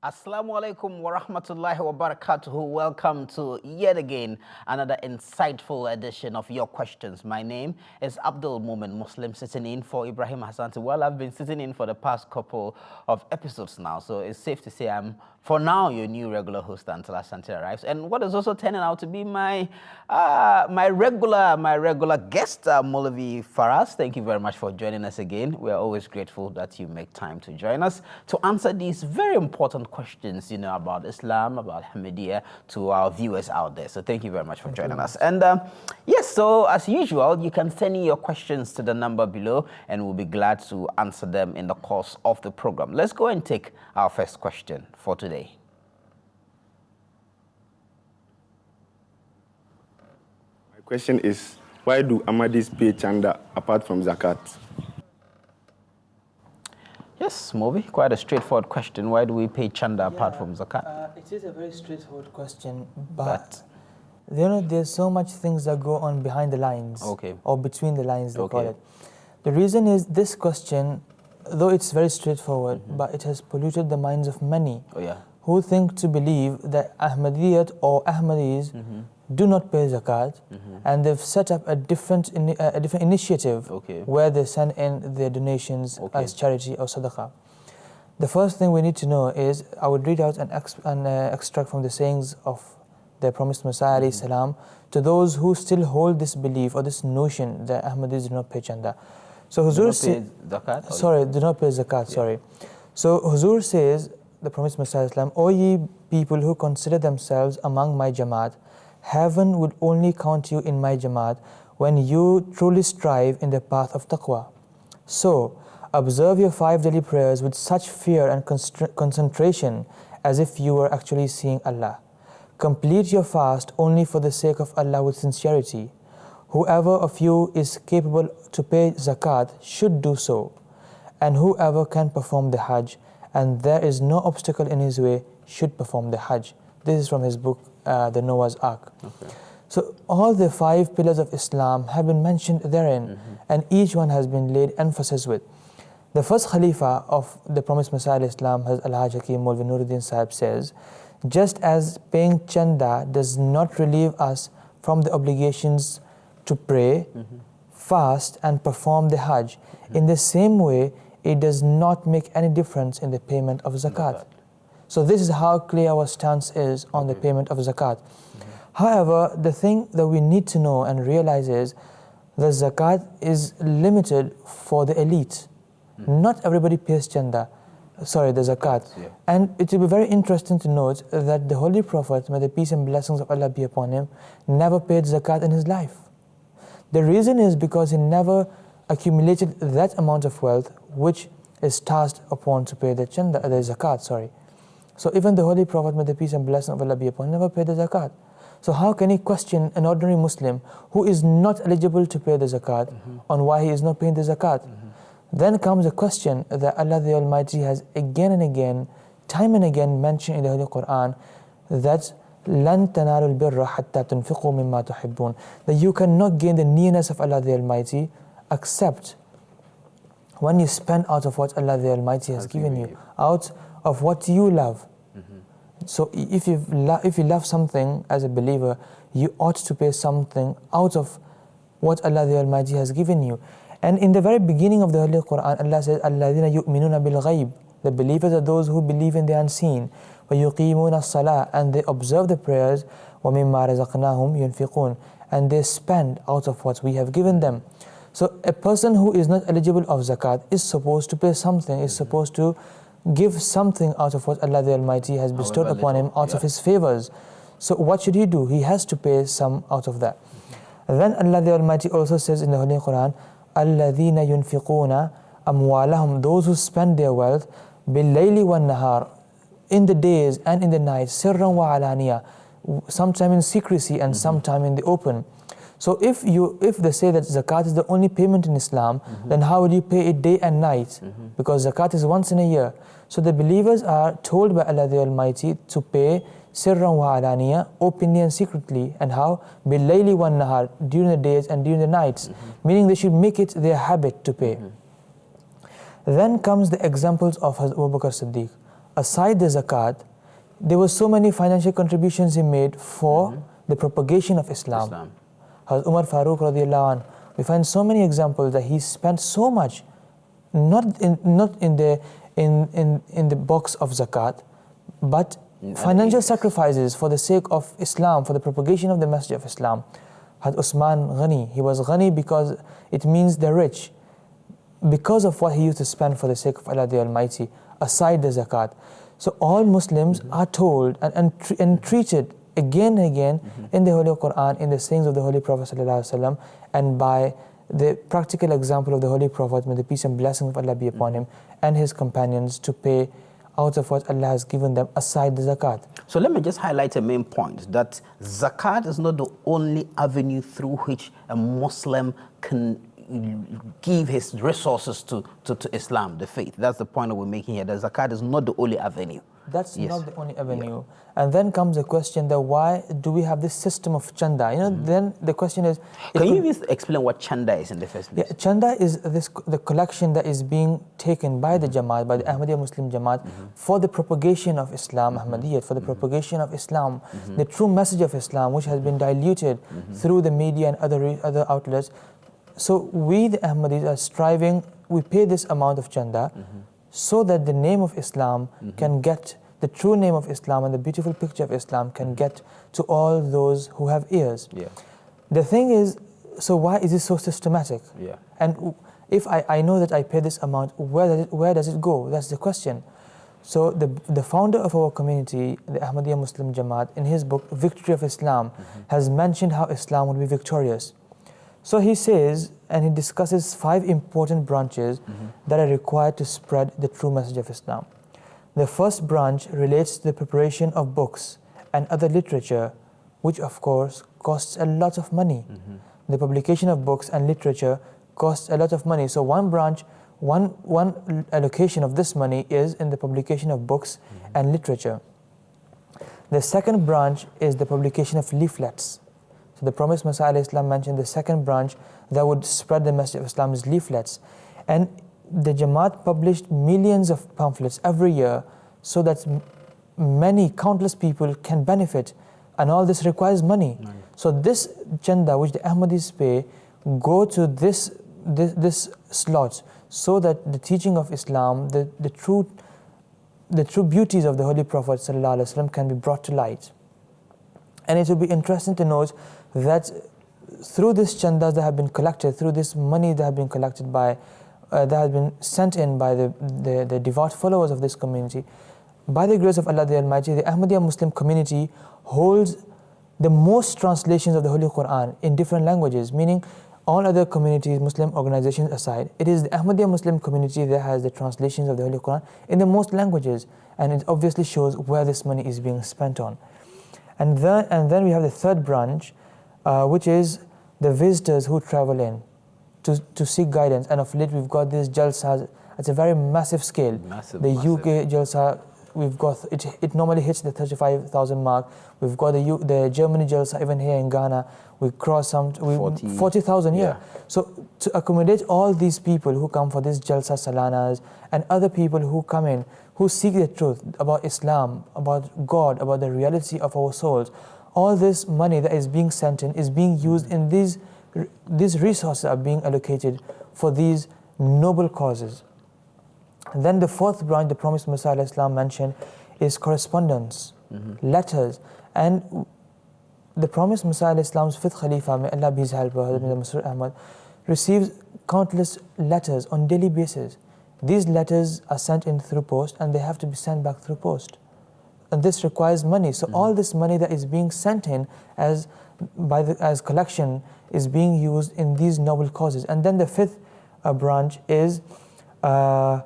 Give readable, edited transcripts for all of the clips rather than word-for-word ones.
Assalamu alaikum wa rahmatullahi wa barakatuhu. Welcome to yet again another insightful edition of Your Questions. My name is Abdul Mumin Muslim, sitting in for Ibrahim Hassanti. Well, I've been sitting in for the past couple of episodes now, so it's safe to say I'm, for now, your new regular host until Asante arrives. And what is also turning out to be my regular guest, Molavi Faraz. Thank you very much for joining us again. We are always grateful that you make time to join us to answer these very important questions, about Islam, about Ahmadiyya, to our viewers out there. So thank you very much for joining us. And yes, so as usual, you can send in your questions to the number below, and we'll be glad to answer them in the course of the program. Let's go and take our first question for today. My question is, why do Ahmadis pay chanda apart from zakat? Yes, Mobi, quite a straightforward question. Why do we pay chanda apart from zakat? It is a very straightforward question, but there's so much things that go on behind the lines, or between the lines, they call it. The reason is this question, though it's very straightforward, but it has polluted the minds of many who think to believe that Ahmadiyyat or Ahmadis do not pay zakat, and they've set up a different initiative where they send in their donations as charity or sadaqah. The first thing we need to know is, I would read out an extract from the sayings of the promised Messiah alayhi salam to those who still hold this belief or this notion that Ahmadis do not pay chanda. So Huzur says, do not pay zakat, sorry. So Huzur says, the promised Messiah Islam, O ye people who consider themselves among my Jamaat, heaven would only count you in my Jamaat when you truly strive in the path of taqwa. So, observe your 5 daily prayers with such fear and concentration as if you were actually seeing Allah. Complete your fast only for the sake of Allah with sincerity. Whoever of you is capable to pay zakat should do so, and whoever can perform the Hajj, and there is no obstacle in his way, should perform the Hajj. This is from his book, The Noah's Ark. So all the 5 pillars of Islam have been mentioned therein, and each one has been laid emphasis with. The first Khalifa of the promised Messiah Islam, Al-Hajj Hakim Maulvi Nuruddin Sahib, says, just as paying chanda does not relieve us from the obligations to pray, fast and perform the Hajj, in the same way it does not make any difference in the payment of zakat. So this is how clear our stance is on the payment of zakat. However, the thing that we need to know and realize is that zakat is limited for the elite. Not everybody pays chanda, the zakat. And it will be very interesting to note that the Holy Prophet, may the peace and blessings of Allah be upon him, never paid zakat in his life. The reason is because he never accumulated that amount of wealth which is tasked upon to pay the zakat. So even the Holy Prophet, may the peace and blessing of Allah be upon him, never paid the zakat. So how can he question an ordinary Muslim who is not eligible to pay the zakat on why he is not paying the zakat? Then comes a question that Allah the Almighty has again and again, time and again mentioned in the Holy Quran, that لَن تَنَالُوا الْبِرَّ حَتَّى تُنْفِقُوا مِمَّا تُحِبُّونَ, that you cannot gain the nearness of Allah the Almighty except when you spend out of what Allah the Almighty has given you, out of what you love. So if you love something as a believer, you ought to pay something out of what Allah the Almighty has given you. And in the very beginning of the Holy Quran, Allah says, الَّذِينَ يُؤْمِنُونَ بِالْغَيْبِ, the believers are those who believe in the unseen. وَيُقِيمُونَ الصَّلَاةِ, and they observe the prayers. وَمِمَّا رَزَقْنَاهُمْ يُنْفِقُونَ, and they spend out of what we have given them. So a person who is not eligible of zakat is supposed to pay something, is supposed to give something out of what Allah the Almighty has bestowed upon him, out of his favors. So what should he do? He has to pay some out of that. Then Allah the Almighty also says in the Holy Quran, الَّذِينَ يُنْفِقُونَ أَمْوَالَهُمْ, those who spend their wealth, بِاللَّيْلِ وَالنَّهَارِ, in the days and in the night, سِرًّا وَعَلَانِيَةً, sometime in secrecy and sometime in the open. So if they say that zakat is the only payment in Islam, then how will you pay it day and night? Because zakat is once in a year. So the believers are told by Allah the Almighty to pay sirran wa alaniya, openly and secretly. And how? Bil-layli wan-nahar, during the days and during the nights. Meaning they should make it their habit to pay. Then comes the examples of Abu Bakr Siddiq, aside the zakat, there were so many financial contributions he made for the propagation of Islam. Hazrat Umar Farooq radiallahu anh, we find so many examples that he spent so much, not in the box of zakat, but financial sacrifices for the sake of Islam, for the propagation of the message of Islam. Had Usman Ghani, he was Ghani because it means the rich, because of what he used to spend for the sake of Allah the Almighty, aside the zakat. So all Muslims are told and treated again and again in the Holy Quran, in the sayings of the Holy Prophet ﷺ, and by the practical example of the Holy Prophet, may the peace and blessing of Allah be upon him, and his companions, to pay out of what Allah has given them aside the zakat. So let me just highlight a main point, that zakat is not the only avenue through which a Muslim can give his resources to Islam, the faith. That's the point that we're making here. That zakat is not the only avenue. That's not the only avenue. Yeah. And then comes the question that why do we have this system of chanda? Then the question is... Can you explain what chanda is in the first place? Yeah, chanda is the collection that is being taken by the Jamaat, by the Ahmadiyya Muslim Jamaat, for the propagation of Islam, Ahmadiyyat, for the propagation of Islam, the true message of Islam, which has been diluted through the media and other outlets. So we, the Ahmadis, are striving, we pay this amount of chanda so that the name of Islam can get, the true name of Islam and the beautiful picture of Islam can get to all those who have ears. Yeah. The thing is, so why is this so systematic? Yeah. And if I know that I pay this amount, where does it go? That's the question. So the founder of our community, the Ahmadiyya Muslim Jamaat, in his book, Victory of Islam, has mentioned how Islam would be victorious. So he says, and he discusses 5 important branches that are required to spread the true message of Islam. The first branch relates to the preparation of books and other literature, which of course costs a lot of money. The publication of books and literature costs a lot of money. So one branch, one allocation of this money is in the publication of books and literature. The second branch is the publication of leaflets. So the Promised Messiah Islam mentioned the second branch that would spread the message of Islam is leaflets. And the Jamaat published millions of pamphlets every year so that many, countless people can benefit. And all this requires money. So this chanda which the Ahmadis pay go to this slot so that the teaching of Islam, the true beauties of the Holy Prophet ﷺ can be brought to light. And it will be interesting to note that through this chandas that have been collected, through this money that have been collected by, that has been sent in by the devout followers of this community, by the grace of Allah the Almighty, the Ahmadiyya Muslim community holds the most translations of the Holy Quran in different languages, meaning all other communities, Muslim organizations aside, it is the Ahmadiyya Muslim community that has the translations of the Holy Quran in the most languages, and it obviously shows where this money is being spent on. And then we have the third branch, which is the visitors who travel in to seek guidance. And of late we've got these jalsas at a very massive scale. The UK jalsa, we've got it normally hits the 35,000 mark. We've got the Germany jalsa even here in Ghana. We cross 40,000 here. Yeah. So to accommodate all these people who come for these jalsa salanas and other people who come in, who seek the truth about Islam, about God, about the reality of our souls, all this money that is being sent in is being used in these resources are being allocated for these noble causes. And then the fourth branch, the Promised Messiah Islam mentioned, is correspondence, letters. And the Promised Messiah Islam's fifth Khalifa, may Allah be his helper, Hazrat Masroor Ahmad, receives countless letters on daily basis. These letters are sent in through post and they have to be sent back through post. And this requires money. So all this money that is being sent in as collection is being used in these noble causes. And then the fifth branch is to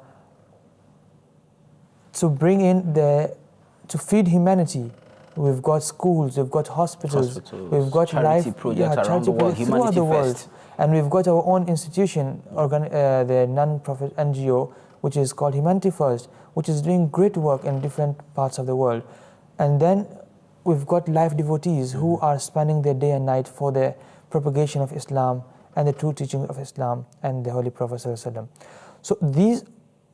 bring in to feed humanity. We've got schools, we've got hospitals, we've got charity projects around the world, throughout the world. And we've got our own institution, the non-profit NGO, which is called Humanity First, which is doing great work in different parts of the world. And then we've got life devotees who are spending their day and night for the propagation of Islam and the true teaching of Islam and the Holy Prophet ﷺ. So these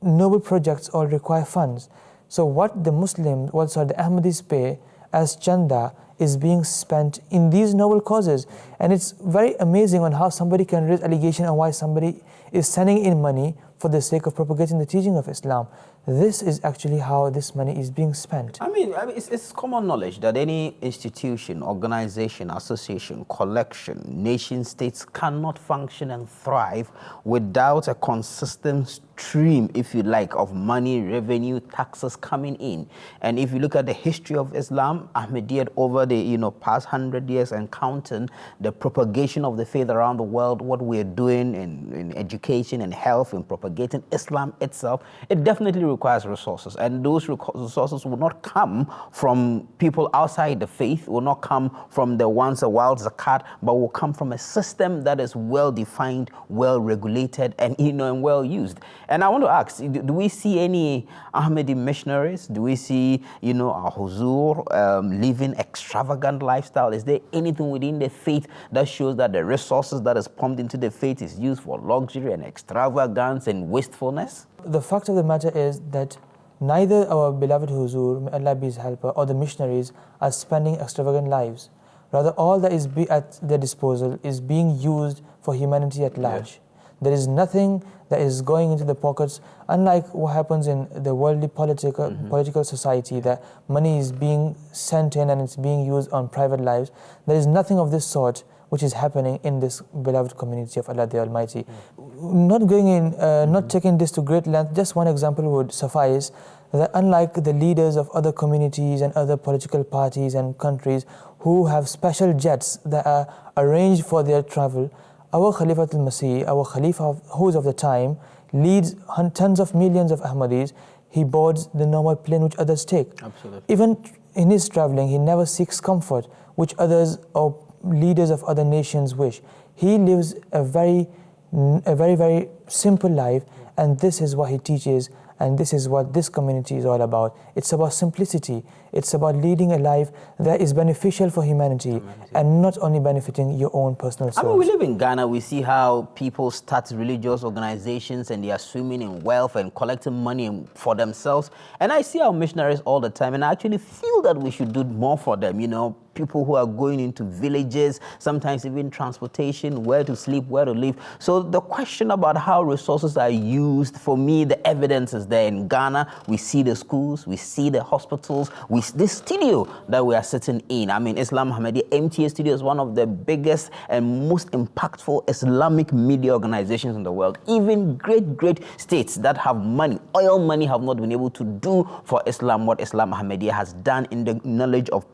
noble projects all require funds. So what the Ahmadis pay as chanda is being spent in these noble causes. And it's very amazing on how somebody can raise allegation and why somebody is sending in money for the sake of propagating the teaching of Islam. This is actually how this money is being spent. I mean it's common knowledge that any institution, organization, association, collection, nation states cannot function and thrive without a consistent stream, if you like, of money, revenue, taxes coming in. And if you look at the history of Islam, Ahmadiyyat over the past 100 years and counting, the propagation of the faith around the world, what we're doing in education and health and propagating Islam itself, it definitely requires resources. And those resources will not come from people outside the faith, will not come from the once a while zakat, but will come from a system that is well defined, well regulated, and and well used. And I want to ask, do we see any Ahmadi missionaries? Do we see, our Huzur living extravagant lifestyle? Is there anything within the faith that shows that the resources that is pumped into the faith is used for luxury and extravagance and wastefulness? The fact of the matter is that neither our beloved Huzur, may Allah be his helper, or the missionaries are spending extravagant lives. Rather, all that is at their disposal is being used for humanity at large. Yeah. There is nothing that is going into the pockets, unlike what happens in the worldly political society, that money is being sent in and it's being used on private lives. There is nothing of this sort which is happening in this beloved community of Allah the Almighty. Not going in, not taking this to great length, just one example would suffice, that unlike the leaders of other communities and other political parties and countries who have special jets that are arranged for their travel, our Khalifatul Masih, our Khalifa who's of the time, leads tens of millions of Ahmadis. He boards the normal plane which others take. Absolutely. Even in his traveling, he never seeks comfort, which others or leaders of other nations wish. He lives a very, very simple life, and this is what he teaches, and this is what this community is all about. It's about simplicity. It's about leading a life that is beneficial for humanity and not only benefiting your own personal souls. I mean, we live in Ghana. We see how people start religious organizations and they are swimming in wealth and collecting money for themselves. And I see our missionaries all the time, and I actually feel that we should do more for them. People who are going into villages, sometimes even transportation, where to sleep, where to live. So the question about how resources are used, for me, the evidence is there. In Ghana, we see the schools, we see the hospitals, we see this studio that we are sitting in. I mean, Islam Ahmadiyya MTA Studio is one of the biggest and most impactful Islamic media organizations in the world. Even great states that have money, oil money, have not been able to do for Islam what Islam Ahmadiyya has done in the knowledge of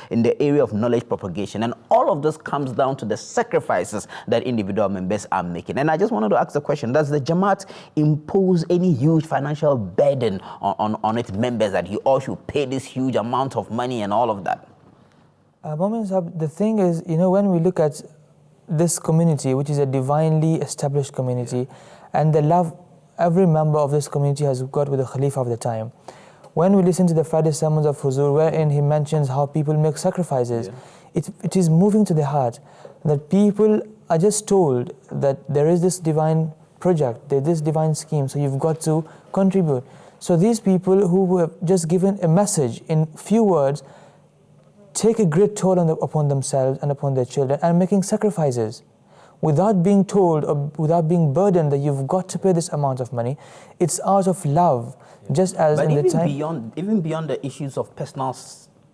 in the area of knowledge propagation. And all of this comes down to the sacrifices that individual members are making. And I just wanted to ask the question, does the Jamaat impose any huge financial burden on its members that you all should pay this huge amount of money and all of that? The thing is, when we look at this community, which is a divinely established community, and the love every member of this community has got with the Khalifa of the time, when we listen to the Friday sermons of Huzur, wherein he mentions how people make sacrifices, it is moving to the heart that people are just told that there is this divine project, there is this divine scheme, so you've got to contribute. So these people who have just given a message in few words take a great toll upon themselves and upon their children, and making sacrifices without being told or without being burdened that you've got to pay this amount of money. It's out of love. Just as but in even the time, even beyond the issues of personal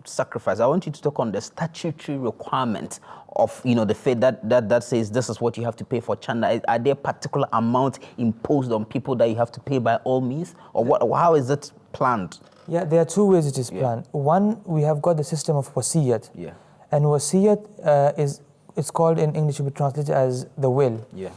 sacrifice, I want you to talk on the statutory requirement of the faith that says this is what you have to pay for chanda. Are there particular amounts imposed on people that you have to pay by all means, or what? How is it planned? Yeah, there are two ways it is planned. One, we have got the system of wasiyat. Yeah. And wasiyat it's called in English to be translated as the will. Yeah.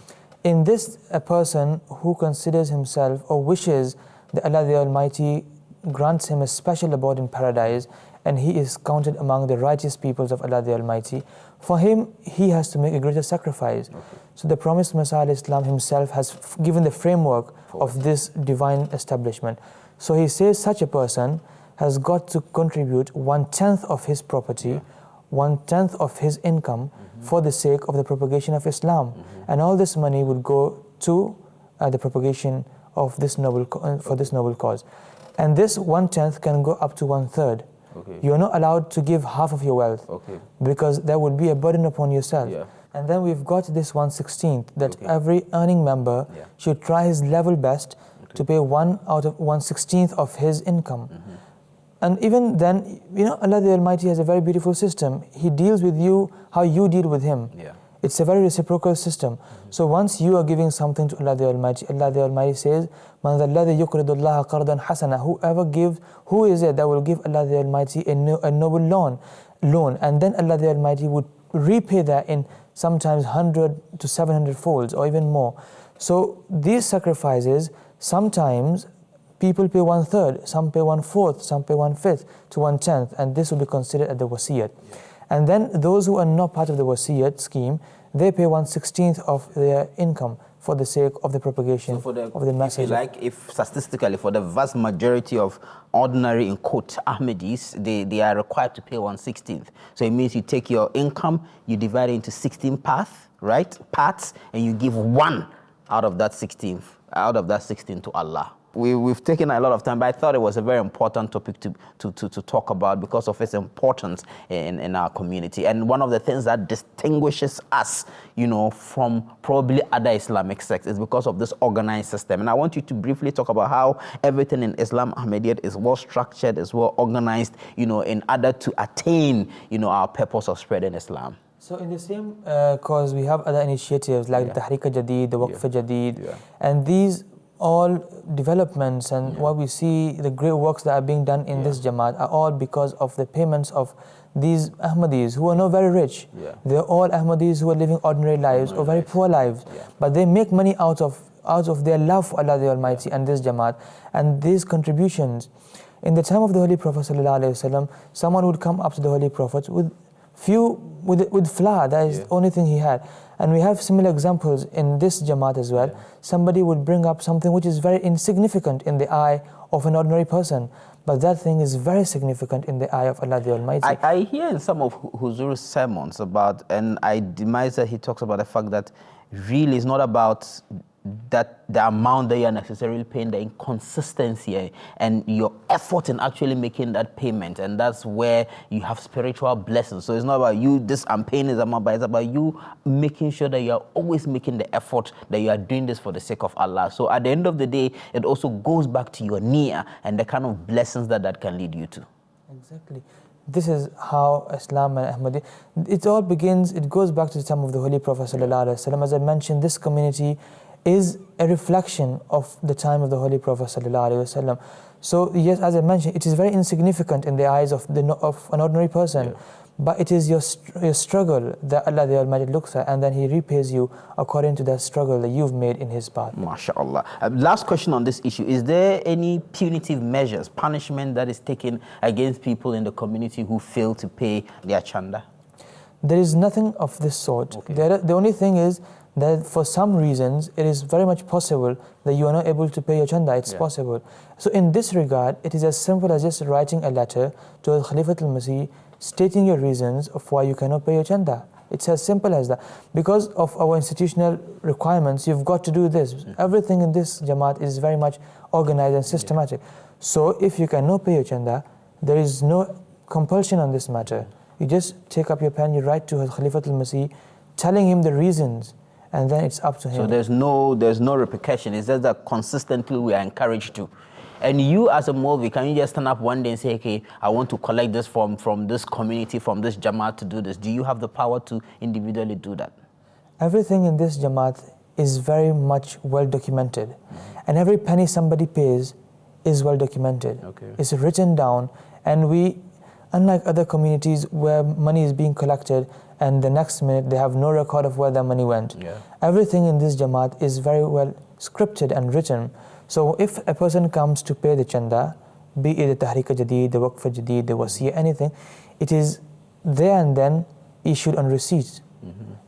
In this, a person who considers himself or wishes that Allah the Almighty grants him a special abode in paradise, and he is counted among the righteous peoples of Allah the Almighty, for him, he has to make a greater sacrifice. Okay. So the promised Messiah Islam himself has given the framework of this divine establishment. So he says such a person has got to contribute 1/10 of his property, 1/10 of his income for the sake of the propagation of Islam. And all this money would go to the propagation of this noble cause. And this 1/10 can go up to 1/3. Okay. You're not allowed to give half of your wealth, okay, because that would be a burden upon yourself. Yeah. And then we've got this 1/16 that Okay. every earning member Yeah. should try his level best to pay 1 out of 1/16 of his income. And even then, Allah the Almighty has a very beautiful system. He deals with you how you deal with Him. Yeah. It's a very reciprocal system. So once you are giving something to Allah the Almighty says, مَنْ ذَا الَّذِي يُقْرِضُ اللَّهَ قَرْضًا حَسَنًا. Who is it that will give Allah the Almighty a noble loan? And then Allah the Almighty would repay that in sometimes 100 to 700 folds or even more. So these sacrifices, sometimes people pay 1/3, some pay 1/4, some pay 1/5 to 1/10, and this will be considered as the wasiyat. And then those who are not part of the wasiyat scheme, they pay 1/16 of their income for the sake of the propagation of the message. If statistically, for the vast majority of ordinary, in quote, Ahmadis, they are required to pay 1/16. So it means you take your income, you divide it into 16 parts, and you give one out of that 16 to Allah. We've taken a lot of time, but I thought it was a very important topic to talk about because of its importance in our community. And one of the things that distinguishes us, from probably other Islamic sects is because of this organized system. And I want you to briefly talk about how everything in Islam Ahmadiyyat is well structured, is well organized, in order to attain, our purpose of spreading Islam. So in the same cause, we have other initiatives like the Tahrik Jadid, the Waqf Jadid, and these all developments and what we see, the great works that are being done in this Jamaat are all because of the payments of these Ahmadis who are not very rich. They're all Ahmadis who are living ordinary lives or very poor lives, but they make money out of their love for Allah the Almighty and this Jamaat and these contributions. In the time of the Holy Prophet ﷺ, someone would come up to the Holy Prophet with flour. That is the only thing he had. And we have similar examples in this Jamaat as well. Somebody would bring up something which is very insignificant in the eye of an ordinary person, but that thing is very significant in the eye of Allah the Almighty. I hear in some of Huzur's sermons about, and I demise that he talks about the fact that really it's not about that the amount that you are necessarily paying, the inconsistency and your effort in actually making that payment, and that's where you have spiritual blessings. So it's not about you, I'm paying this amount, but it's about you making sure that you are always making the effort, that you are doing this for the sake of Allah. So at the end of the day, it also goes back to your niyyah and the kind of blessings that can lead you to. Exactly. This is how Islam and Ahmadi, it goes back to the time of the Holy Prophet ﷺ. As I mentioned, this community is a reflection of the time of the Holy Prophet ﷺ. So yes, as I mentioned, it is very insignificant in the eyes of an ordinary person, but it is your struggle that Allah the Almighty looks at, and then He repays you according to that struggle that you've made in His path. MashaAllah. Last question on this issue. Is there any punitive measures, punishment that is taken against people in the community who fail to pay their chanda? There is nothing of this sort. The only thing is that for some reasons, it is very much possible that you are not able to pay your chanda. It's possible. So in this regard, it is as simple as just writing a letter to Khalifatul Masih stating your reasons of why you cannot pay your chanda. It's as simple as that. Because of our institutional requirements, you've got to do this. Everything in this Jamaat is very much organized and systematic. So if you cannot pay your chanda, there is no compulsion on this matter. You just take up your pen, you write to Khalifatul Masih, telling him the reasons, and then it's up to him. So there's no repercussion. It's just that consistently we are encouraged to. And you as a Molvi, can you just stand up one day and say, okay, I want to collect this from this community, from this Jamaat to do this? Do you have the power to individually do that? Everything in this Jamaat is very much well documented. And every penny somebody pays is well documented. It's written down, and we, unlike other communities where money is being collected and the next minute they have no record of where their money went. Everything in this Jamaat is very well scripted and written. So if a person comes to pay the chanda, be it the Tahrik Jadid, the Waqf Jadid, the Wasiyah, anything, it is there and then issued on receipt.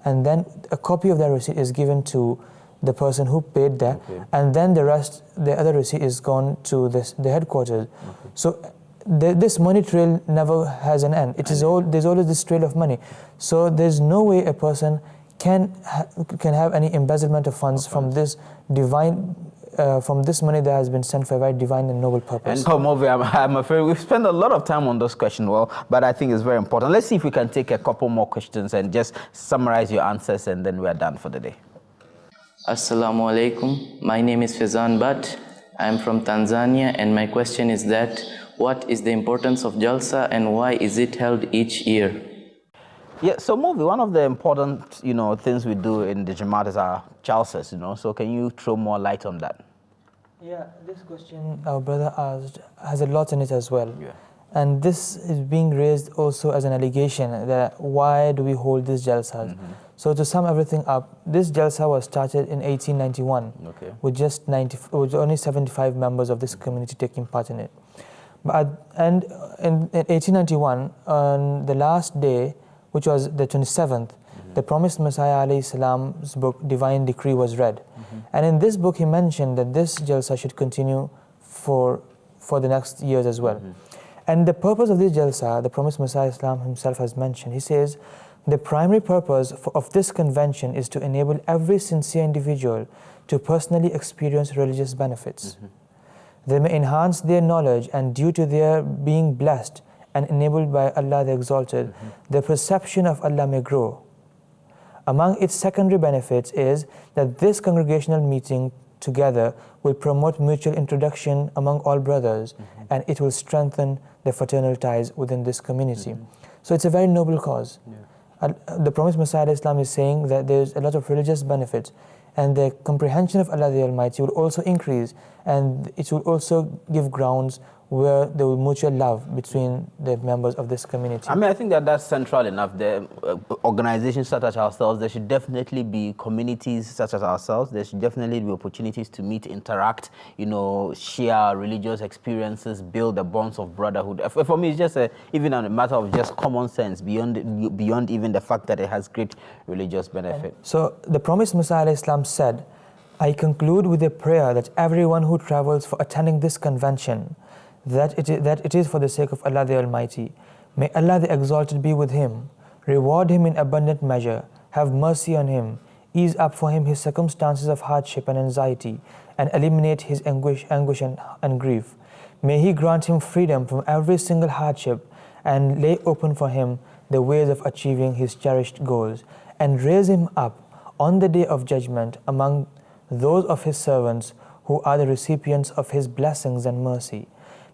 And then a copy of that receipt is given to the person who paid that, and then the other receipt is gone to the headquarters. So this money trail never has an end. There's always this trail of money. So there's no way a person can have any embezzlement of funds from this divine from this money that has been sent for a very divine and noble purpose. And I'm afraid we've spent a lot of time on those questions, but I think it's very important. Let's see if we can take a couple more questions and just summarize your answers, and then we're done for the day. Assalamu alaikum. My name is Fizan Bhatt. I am from Tanzania, and my question is that what is the importance of Jalsa and why is it held each year? Yeah, so Movi, one of the important, things we do in the Jamaat is our Jalsas, so can you throw more light on that? Yeah, this question our brother asked has a lot in it as well. Yeah. And this is being raised also as an allegation that why do we hold these Jalsas? So to sum everything up, this Jalsa was started in 1891 with only 75 members of this community taking part in it. And in 1891, on the last day, which was the 27th, the promised Messiah alayhi salam's book, Divine Decree, was read. And in this book, he mentioned that this Jalsa should continue for the next years as well. And the purpose of this Jalsa, the promised Messiah Islam himself has mentioned, he says, the primary purpose of this convention is to enable every sincere individual to personally experience religious benefits. They may enhance their knowledge, and due to their being blessed and enabled by Allah the Exalted, the perception of Allah may grow. Among its secondary benefits is that this congregational meeting together will promote mutual introduction among all brothers, and it will strengthen the fraternal ties within this community. So it's a very noble cause. The promised Messiah Islam is saying that there's a lot of religious benefits, and the comprehension of Allah the Almighty will also increase, and it will also give grounds where there will be mutual love between the members of this community. I think that's central enough. The organizations such as ourselves, there should definitely be communities such as ourselves. There should definitely be opportunities to meet, interact, share religious experiences, build the bonds of brotherhood. For me, it's just even a matter of just common sense, beyond even the fact that it has great religious benefit. So the promised Messiah Islam said, I conclude with a prayer that everyone who travels for attending this convention, that it is for the sake of Allah the Almighty. May Allah the Exalted be with him, reward him in abundant measure, have mercy on him, ease up for him his circumstances of hardship and anxiety, and eliminate his anguish and grief. May he grant him freedom from every single hardship, and lay open for him the ways of achieving his cherished goals, and raise him up on the day of judgment among those of his servants who are the recipients of his blessings and mercy.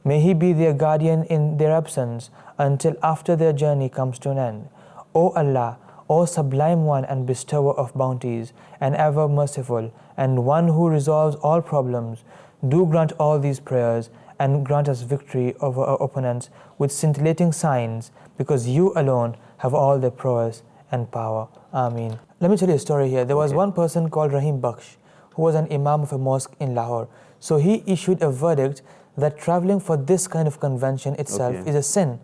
May he be their guardian in their absence until after their journey comes to an end. O Allah, O Sublime One and Bestower of bounties, and ever merciful, and One who resolves all problems, do grant all these prayers and grant us victory over our opponents with scintillating signs, because you alone have all the prowess and power. Ameen. Let me tell you a story here. There was one person called Rahim Baksh, who was an imam of a mosque in Lahore. So he issued a verdict that traveling for this kind of convention itself is a sin.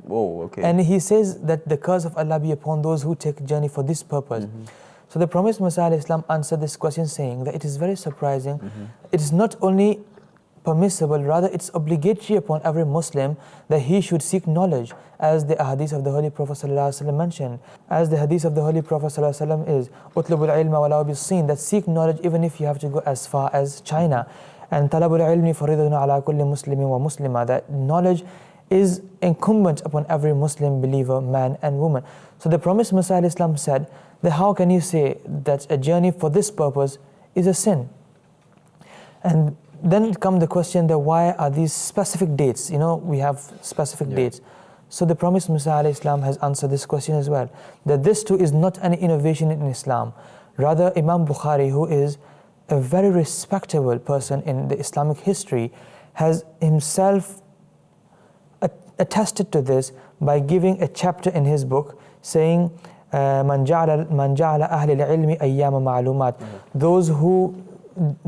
And he says that the curse of Allah be upon those who take journey for this purpose. So the promised Messiah Islam answered this question saying that it is very surprising. It is not only permissible, rather it's obligatory upon every Muslim that he should seek knowledge, as the hadith of the Holy Prophet ﷺ mentioned. As the hadith of the Holy Prophet ﷺ is, "Utlubul ilma walau bis-Sin," that seek knowledge even if you have to go as far as China. And talabul ilmi faridatun ala kulli muslimin wa muslima, that knowledge is incumbent upon every Muslim believer, man and woman. So the promised Messiah Islam said that how can you say that a journey for this purpose is a sin? And then comes the question that why are these specific dates? We have specific dates. So the promised Messiah Islam has answered this question as well, that this too is not an innovation in Islam. Rather, Imam Bukhari, who is a very respectable person in the Islamic history, has himself attested to this by giving a chapter in his book saying, "Man ja'ala ahli al-ilmi ayyama ma'lumat," those who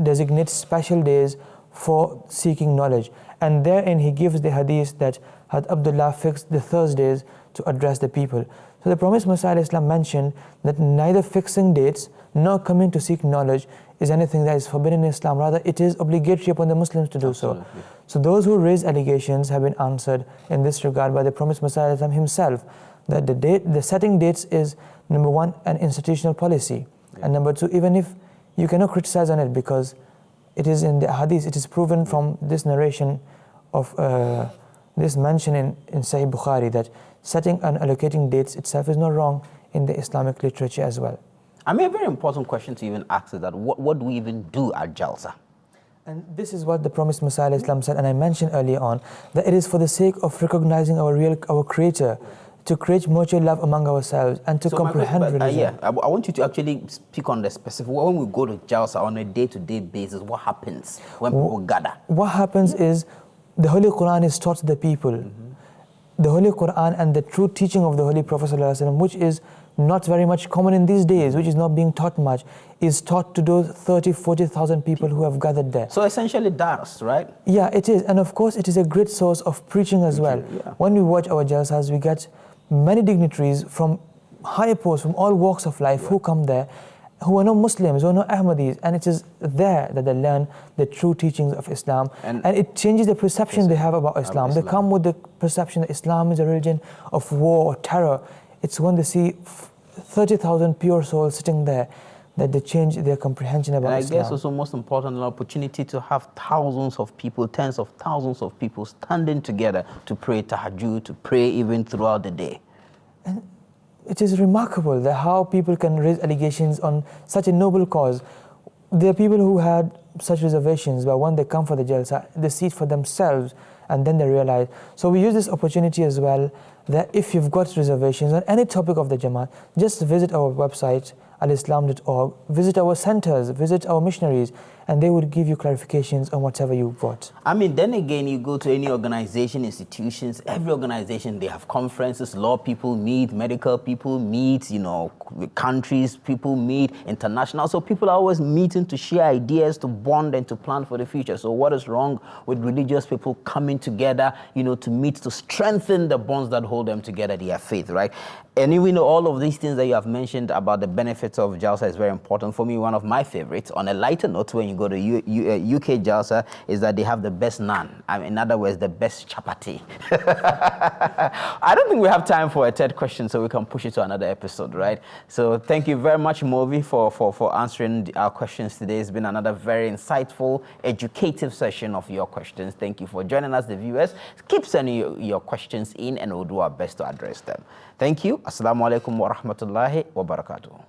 designate special days for seeking knowledge. And therein he gives the hadith that Had Abdullah fixed the Thursdays to address the people. So the promised Messiah Islam mentioned that neither fixing dates nor coming to seek knowledge is anything that is forbidden in Islam. Rather, it is obligatory upon the Muslims to do so. So those who raise allegations have been answered in this regard by the promised Messiah Islam himself, that the setting dates is, number one, an institutional policy, and number two, even if you cannot criticize on it because It is in the hadith, it is proven from this narration of this mention in Sahih Bukhari that setting and allocating dates itself is not wrong in the Islamic literature as well. I mean, a very important question to even ask is that what do we even do at Jalsa? And this is what the promised Messiah Islam said, and I mentioned earlier on, that it is for the sake of recognizing our Creator, to create mutual love among ourselves and to comprehend religion. I want you to actually speak on the specific, when we go to Jalsa on a day-to-day basis, what happens when people gather? What happens is the Holy Quran is taught to the people. The Holy Quran and the true teaching of the Holy Prophet ﷺ, which is not very much common in these days, which is not being taught much, is taught to those 30,000-40,000 people who have gathered there. So essentially dars, right? Yeah, it is. And of course, it is a great source of preaching as well. Yeah. When we watch our jalsas, we get many dignitaries from higher posts, from all walks of life, who come there, who are not Muslims, who are not Ahmadis, and it is there that they learn the true teachings of Islam, and it changes the perception they have about Islam. They come with the perception that Islam is a religion of war or terror. It's when they see 30,000 pure souls sitting there that they change their comprehension about Islam. And I guess also most important, an opportunity to have thousands of people, tens of thousands of people standing together to pray tahajjud, to pray even throughout the day. And it is remarkable that how people can raise allegations on such a noble cause. There are people who had such reservations, but when they come for the jalsa, they see it for themselves, and then they realize. So we use this opportunity as well, that if you've got reservations on any topic of the Jamaat, just visit our website, alislam.org, visit our centers, visit our missionaries, and they would give you clarifications on whatever you've got. I mean, then again, you go to any organization, institutions, every organization, they have conferences, law people meet, medical people meet, you know, countries, people meet, international. So people are always meeting to share ideas, to bond and to plan for the future. So what is wrong with religious people coming together, you know, to meet, to strengthen the bonds that hold them together, their faith, right? And even all of these things that you have mentioned about the benefits of Jalsa is very important. For me, one of my favorites, on a lighter note, when you go to UK Jalsa, is that they have the best naan. I mean, in other words, the best chapati. I don't think we have time for a third question, so we can push it to another episode, right? So thank you very much, Movi, for answering our questions today. It's been another very insightful, educative session of your questions. Thank you for joining us, the viewers. Keep sending your questions in, and we'll do our best to address them. Thank you. Assalamu alaikum wa rahmatullahi wa barakatuh.